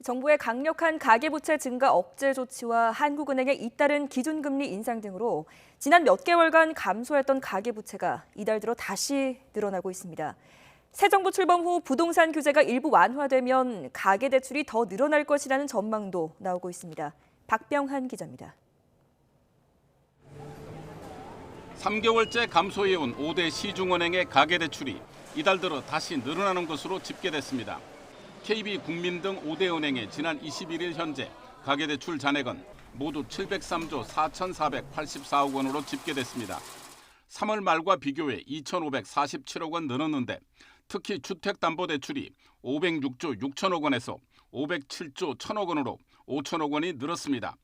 정부의 강력한 가계부채 증가 억제 조치와 한국은행의 잇따른 기준금리 인상 등으로 지난 몇 개월간 감소했던 가계부채가 이달 들어 다시 늘어나고 있습니다. 새 정부 출범 후 부동산 규제가 일부 완화되면 가계대출이 더 늘어날 것이라는 전망도 나오고 있습니다. 박병한 기자입니다. 3개월째 감소해온 5대 시중은행의 가계대출이 이달 들어 다시 늘어나는 것으로 집계됐습니다. KB, 국민 등 5대 은행의 지난 21일 현재 가계대출 잔액은 모두 703조 4,484억 원으로 집계됐습니다. 3월 말과 비교해 2,547억 원 늘었는데 특히 주택담보대출이 506조 6천억 원에서 507조 1천억 원으로 5천억 원이 늘었습니다.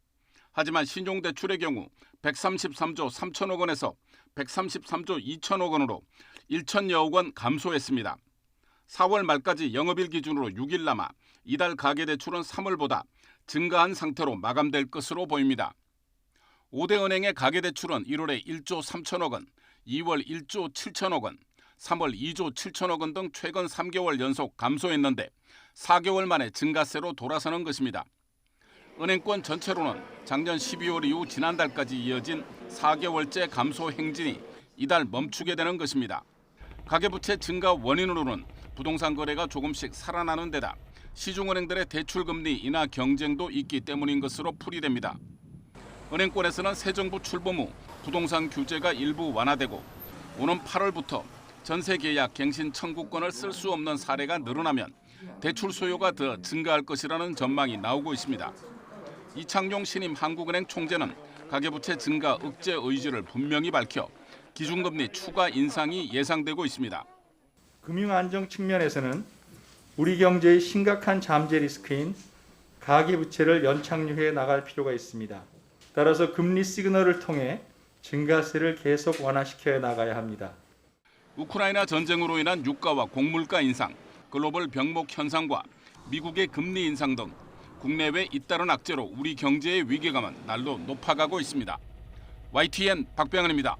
하지만 신용대출의 경우 133조 3천억 원에서 133조 2천억 원으로 1천여억 원 감소했습니다. 4월 말까지 영업일 기준으로 6일 남아 이달 가계대출은 3월보다 증가한 상태로 마감될 것으로 보입니다. 5대 은행의 가계대출은 1월에 1조 3천억 원, 2월 1조 7천억 원, 3월 2조 7천억 원 등 최근 3개월 연속 감소했는데 4개월 만에 증가세로 돌아서는 것입니다. 은행권 전체로는 작년 12월 이후 지난달까지 이어진 4개월째 감소 행진이 이달 멈추게 되는 것입니다. 가계부채 증가 원인으로는 부동산 거래가 조금씩 살아나는 데다 시중은행들의 대출금리 인하 경쟁도 있기 때문인 것으로 풀이됩니다. 은행권에서는 새 정부 출범 후 부동산 규제가 일부 완화되고 오는 8월부터 전세 계약 갱신 청구권을 쓸 수 없는 사례가 늘어나면 대출 수요가 더 증가할 것이라는 전망이 나오고 있습니다. 이창용 신임 한국은행 총재는 가계부채 증가 억제 의지를 분명히 밝혀 기준금리 추가 인상이 예상되고 있습니다. 금융안정 측면에서는 우리 경제의 심각한 잠재 리스크인 가계부채를 연착륙해 나갈 필요가 있습니다. 따라서 금리 시그널을 통해 증가세를 계속 완화시켜 나가야 합니다. 우크라이나 전쟁으로 인한 유가와 곡물가 인상, 글로벌 병목 현상과 미국의 금리 인상 등 국내외 잇따른 악재로 우리 경제의 위기감은 날로 높아가고 있습니다. YTN 박병헌입니다.